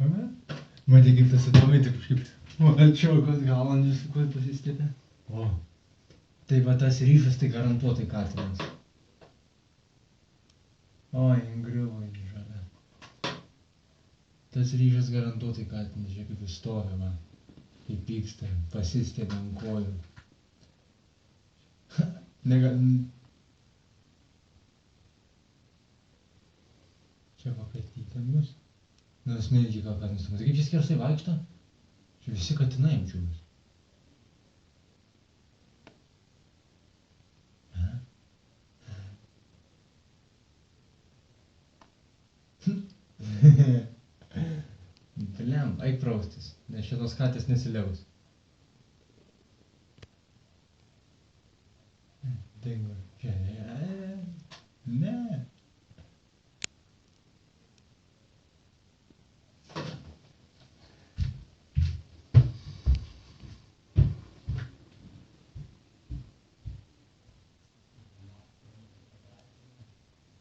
Matė, kaip tas įdomiai, taip kažkaip, atšiokas galandžius, kur pasistėpė. O. Tai va tas ryžas tai garantuotai katilins. Oi, ingriuvo į žalę. Tas ryžas garantuotai katilins, žiūrėk, kaip jis stovi, va. Kaip pyksta, pasistėpė ant kojų. Čia pakatytė bus. Nors neįdžiai gal katinas. Matai, kaip čia skersai vaikšto? Čia visi katinai jaučiu bus. Bliam, eik praustis, nes šitos katės nesiliaus. Dingo. Čia, ne.